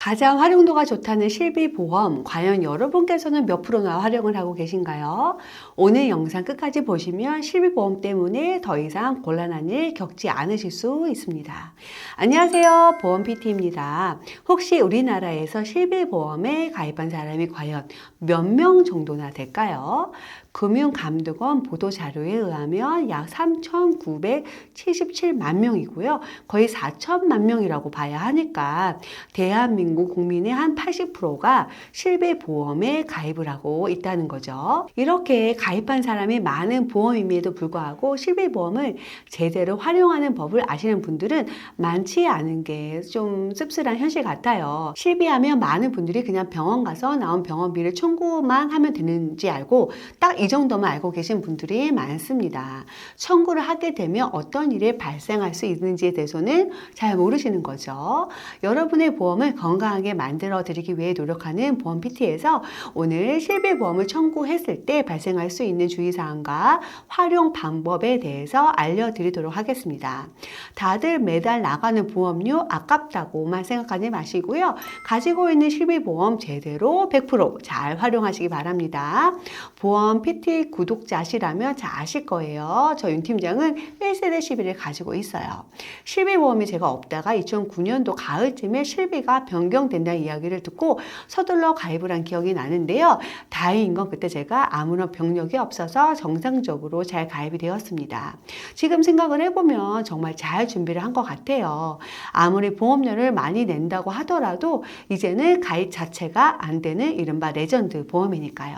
가장 활용도가 좋다는 실비보험, 과연 여러분께서는 몇 프로나 활용을 하고 계신가요? 오늘 영상 끝까지 보시면 실비보험 때문에 더 이상 곤란한 일 겪지 않으실 수 있습니다. 안녕하세요, 보험 PT입니다. 혹시 우리나라에서 실비보험에 가입한 사람이 과연 몇 명 정도나 될까요? 금융감독원 보도자료에 의하면 약 3,977만 명이고요. 거의 4천만 명이라고 봐야 하니까 대한민국 국민의 한 80%가 실비보험에 가입을 하고 있다는 거죠. 이렇게 가입한 사람이 많은 보험임에도 불구하고 실비보험을 제대로 활용하는 법을 아시는 분들은 많지 않은 게 좀 씁쓸한 현실 같아요. 실비하면 많은 분들이 그냥 병원 가서 나온 병원비를 청구만 하면 되는지 알고 딱 이 정도만 알고 계신 분들이 많습니다. 청구를 하게 되면 어떤 일이 발생할 수 있는지에 대해서는 잘 모르시는 거죠. 여러분의 보험을 건강하게 만들어 드리기 위해 노력하는 보험 PT에서 오늘 실비보험을 청구했을 때 발생할 수 있는 주의사항과 활용 방법에 대해서 알려드리도록 하겠습니다. 다들 매달 나가는 보험료 아깝다고만 생각하지 마시고요. 가지고 있는 실비보험 제대로 100%잘 활용하시기 바랍니다. 보험 PT 구독자시라면 잘 아실 거예요. 저 윤 팀장은 1세대 실비를 가지고 있어요. 실비보험이 제가 없다가 2009년도 가을쯤에 실비가 변경된다는 이야기를 듣고 서둘러 가입을 한 기억이 나는데요. 다행인 건 그때 제가 아무런 병력이 없어서 정상적으로 잘 가입이 되었습니다. 지금 생각을 해보면 정말 잘 준비를 한 것 같아요. 아무리 보험료를 많이 낸다고 하더라도 이제는 가입 자체가 안 되는 이른바 레전드 보험이니까요.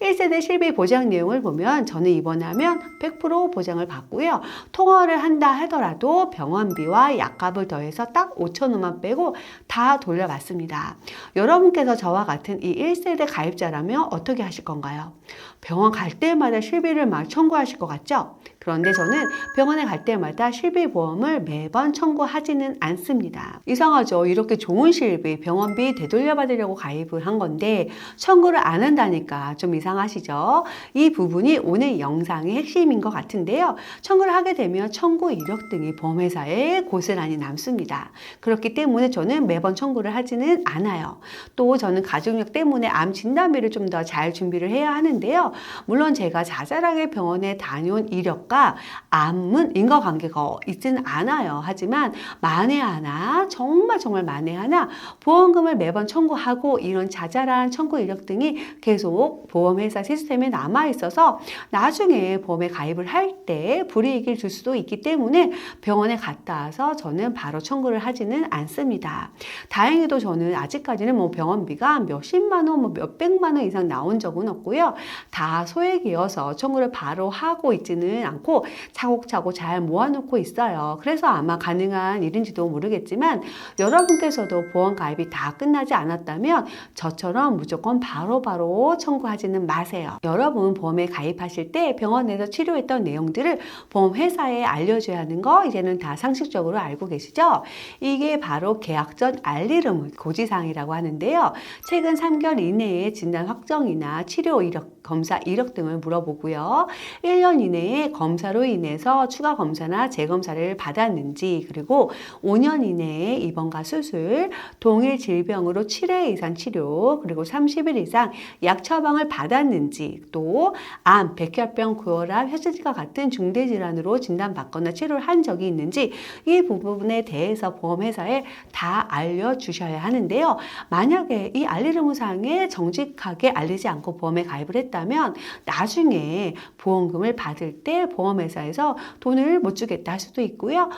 1세대 실비 보장 내용을 보면 저는 입원하면 100% 보장을 받고요. 통화를 한다 하더라도 병원비와 약값을 더해서 딱 5천 원만 빼고 다 돌려받습니다. 여러분께서 저와 같은 이 1세대 가입자라면 어떻게 하실 건가요? 병원 갈 때마다 실비를 막 청구하실 것 같죠? 그런데 저는 병원에 갈 때마다 실비보험을 매번 청구하지는 않습니다. 이상하죠? 이렇게 좋은 실비, 병원비 되돌려받으려고 가입을 한 건데 청구를 안 한다니까 좀 이상하시죠? 이 부분이 오늘 영상의 핵심인 것 같은데요. 청구를 하게 되면 청구 이력 등이 보험회사에 고스란히 남습니다. 그렇기 때문에 저는 매번 청구를 하지는 않아요. 또 저는 가족력 때문에 암 진단비를 좀 더 잘 준비를 해야 하는데요. 물론 제가 자잘하게 병원에 다녀온 이력과 암은 인과관계가 있지는 않아요. 하지만 만에 하나, 정말 만에 하나 보험금을 매번 청구하고 이런 자잘한 청구 이력 등이 계속 보험회사 시스템에 남아있어서 나중에 보험에 가입을 할 때 불이익을 줄 수도 있기 때문에 병원에 갔다 와서 저는 바로 청구를 하지는 않습니다. 다행히도 저는 아직까지는 뭐 병원비가 몇십만 원, 몇백만 원 이상 나온 적은 없고요. 다 소액이어서 청구를 바로 하고 있지는 않고 차곡차곡 잘 모아놓고 있어요. 그래서 아마 가능한 일인지도 모르겠지만 여러분께서도 보험 가입이 다 끝나지 않았다면 저처럼 무조건 바로바로 청구하지는 마세요. 여러분 보험에 가입하실 때 병원에서 치료했던 내용들을 보험회사에 알려줘야 하는 거 이제는 다 상식적으로 알고 계시죠? 이게 바로 계약 전 알리름 고지사항이라고 하는데요. 최근 3개월 이내에 진단 확정이나 치료 이력, 검사 이력 등을 물어보고요. 1년 이내에 검사로 인해서 추가 검사나 재검사를 받았는지, 그리고 5년 이내에 입원과 수술, 동일 질병으로 7회 이상 치료, 그리고 30일 이상 약 처방을 받았는지, 또 암, 백혈병, 고혈압, 혈전증과 같은 중대질환으로 진단받거나 치료를 한 적이 있는지 이 부분에 대해서 보험회사에 다 알려주셔야 하는데요. 만약에 이 알리르무상에 정직하게 알리지 않고 보험에 가입을 했다면 나중에 보험금을 받을 때 보험회사에서 돈을 못 주겠다 할 수도 있고요.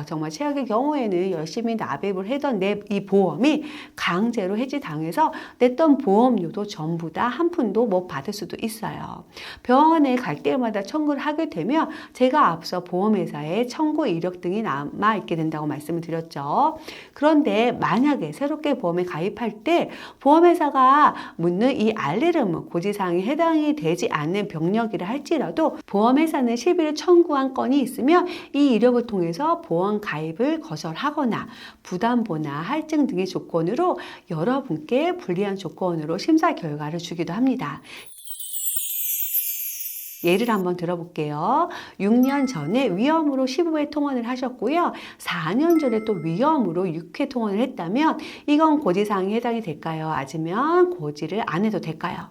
정말 최악의 경우에는 열심히 납입을 하던 내 이 보험이 강제로 해지당해서 냈던 보험료도 전부 다 한 푼도 못 받을 수도 있어요. 병원에 갈 때마다 청구를 하게 되면 제가 앞서 보험회사에 청구 이력 등이 남아있게 된다고 말씀을 드렸죠. 그런데 만약에 새롭게 보험에 가입할 때 보험회사가 묻는 이 알리르무 고지사항이 해당이 되지 않는 병력이라 할지라도 보험회사는 실비를 청구한 건이 있으면 이 이력을 통해서 보험 가입을 거절하거나 부담보나 할증 등의 조건으로 여러분께 불리한 조건으로 심사 결과를 주기도 합니다. 예를 한번 들어볼게요. 6년 전에 위험으로 15회 통원을 하셨고요. 4년 전에 또 위험으로 6회 통원을 했다면 이건 고지사항에 해당이 될까요? 아니면 고지를 안 해도 될까요?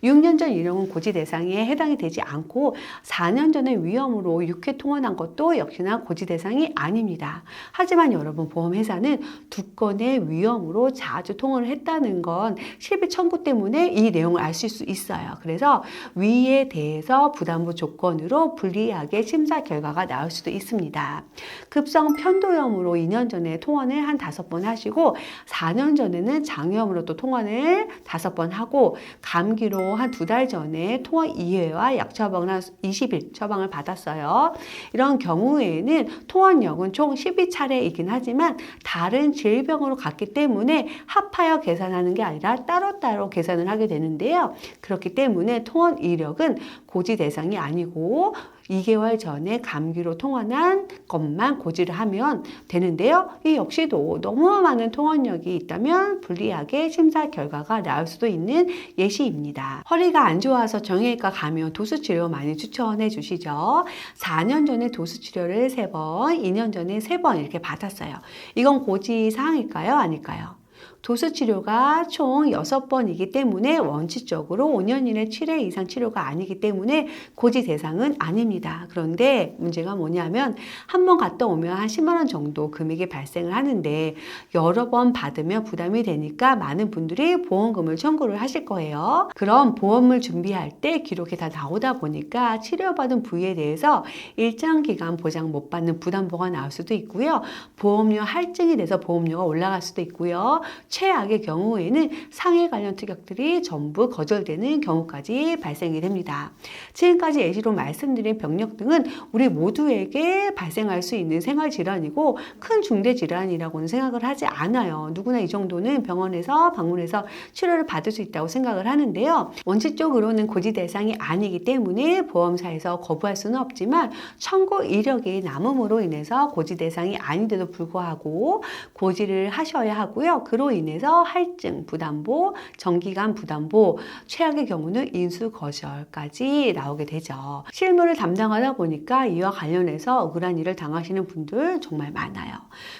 6년 전 이력은 고지 대상에 해당이 되지 않고 4년 전에 위험으로 6회 통원한 것도 역시나 고지 대상이 아닙니다. 하지만 여러분 보험회사는 두 건의 위험으로 자주 통원을 했다는 건 실비 청구 때문에 이 내용을 알 수 있어요. 그래서 위에 대해서 부담부 조건으로 불리하게 심사 결과가 나올 수도 있습니다. 급성 편도염으로 2년 전에 통원을 한 5번 하시고 4년 전에는 장염으로 또 통원을 5번 하고 감기로 한 2달 전에 통원 2회와 약 처방을 한 20일 처방을 받았어요. 이런 경우에는 통원력은 총 12차례이긴 하지만 다른 질병으로 갔기 때문에 합하여 계산하는 게 아니라 따로따로 계산을 하게 되는데요. 그렇기 때문에 통원 이력은 고지 대상이 아니고 2개월 전에 감기로 통원한 것만 고지를 하면 되는데요. 이 역시도 너무 많은 통원력이 있다면 불리하게 심사 결과가 나올 수도 있는 예시입니다. 허리가 안 좋아서 정형외과 가면 도수치료 많이 추천해 주시죠. 4년 전에 도수치료를 3번, 2년 전에 3번 이렇게 받았어요. 이건 고지 사항일까요? 아닐까요? 도수치료가 총 6번이기 때문에 원칙적으로 5년 이내 7회 이상 치료가 아니기 때문에 고지 대상은 아닙니다. 그런데 문제가 뭐냐면 한 번 갔다 오면 한 10만 원 정도 금액이 발생을 하는데 여러 번 받으면 부담이 되니까 많은 분들이 보험금을 청구를 하실 거예요. 그럼 보험을 준비할 때 기록이 다 나오다 보니까 치료받은 부위에 대해서 일정 기간 보장 못 받는 부담보가 나올 수도 있고요. 보험료 할증이 돼서 보험료가 올라갈 수도 있고요. 최악의 경우에는 상해 관련 특약들이 전부 거절되는 경우까지 발생이 됩니다. 지금까지 예시로 말씀드린 병력 등은 우리 모두에게 발생할 수 있는 생활질환이고 큰 중대질환이라고는 생각을 하지 않아요. 누구나 이 정도는 병원에서 방문해서 치료를 받을 수 있다고 생각을 하는데요. 원칙적으로는 고지 대상이 아니기 때문에 보험사에서 거부할 수는 없지만 청구 이력이 남음으로 인해서 고지 대상이 아닌데도 불구하고 고지를 하셔야 하고요. 그로 인해서 할증, 부담보, 정기간 부담보, 최악의 경우는 인수거절까지 나오게 되죠. 실무를 담당하다 보니까 이와 관련해서 억울한 일을 당하시는 분들 정말 많아요.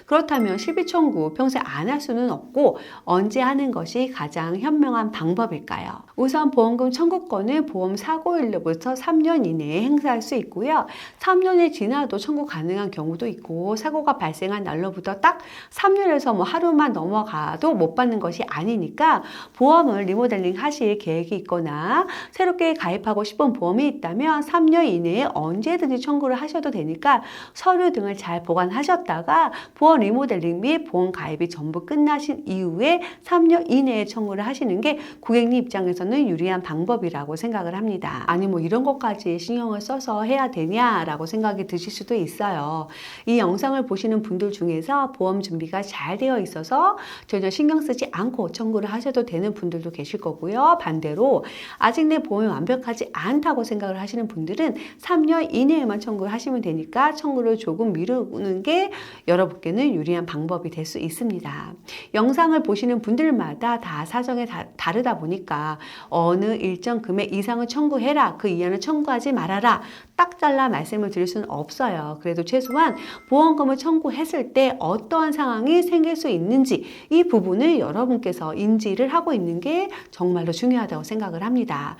그렇다면 실비 청구 평생 안 할 수는 없고 언제 하는 것이 가장 현명한 방법일까요? 우선 보험금 청구권은 보험 사고일로부터 3년 이내에 행사할 수 있고요. 3년이 지나도 청구 가능한 경우도 있고 사고가 발생한 날로부터 딱 3년에서 하루만 넘어가도 못 받는 것이 아니니까 보험을 리모델링 하실 계획이 있거나 새롭게 가입하고 싶은 보험이 있다면 3년 이내에 언제든지 청구를 하셔도 되니까 서류 등을 잘 보관하셨다가 보험 리모델링 및 보험 가입이 전부 끝나신 이후에 3년 이내에 청구를 하시는 게 고객님 입장에서는 유리한 방법이라고 생각을 합니다. 아니 이런 것까지 신경을 써서 해야 되냐라고 생각이 드실 수도 있어요. 이 영상을 보시는 분들 중에서 보험 준비가 잘 되어 있어서 전혀 신경 쓰지 않고 청구를 하셔도 되는 분들도 계실 거고요. 반대로 아직 내 보험이 완벽하지 않다고 생각을 하시는 분들은 3년 이내에만 청구를 하시면 되니까 청구를 조금 미루는 게 여러분께는 유리한 방법이 될 수 있습니다. 영상을 보시는 분들마다 다 사정이 다르다 보니까 어느 일정 금액 이상을 청구해라, 그 이하는 청구하지 말아라 딱 잘라 말씀을 드릴 수는 없어요. 그래도 최소한 보험금을 청구했을 때 어떠한 상황이 생길 수 있는지 이 부분을 여러분께서 인지를 하고 있는 게 정말로 중요하다고 생각을 합니다.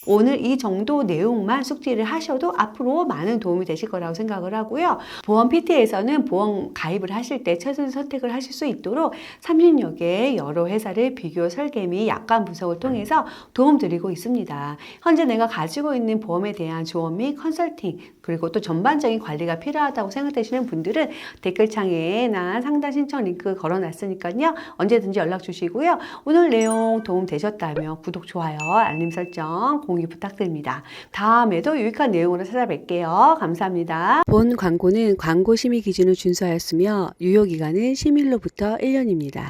오늘 이 정도 내용만 숙지를 하셔도 앞으로 많은 도움이 되실 거라고 생각을 하고요. 보험 PT에서는 보험 가입을 하실 때 최선 선택을 하실 수 있도록 30여 개의 여러 회사를 비교 설계 및 약관 분석을 통해서 도움 드리고 있습니다. 현재 내가 가지고 있는 보험에 대한 조언 및 컨설팅 그리고 또 전반적인 관리가 필요하다고 생각되시는 분들은 댓글창에나 상담 신청 링크 걸어놨으니까요. 언제든지 연락 주시고요. 오늘 내용 도움 되셨다면 구독, 좋아요, 알림 설정, 공유 부탁드립니다. 다음에도 유익한 내용으로 찾아뵐게요. 감사합니다. 본 광고는 광고 심의 기준을 준수하였으며 유효기간은 심의일로부터 1년입니다.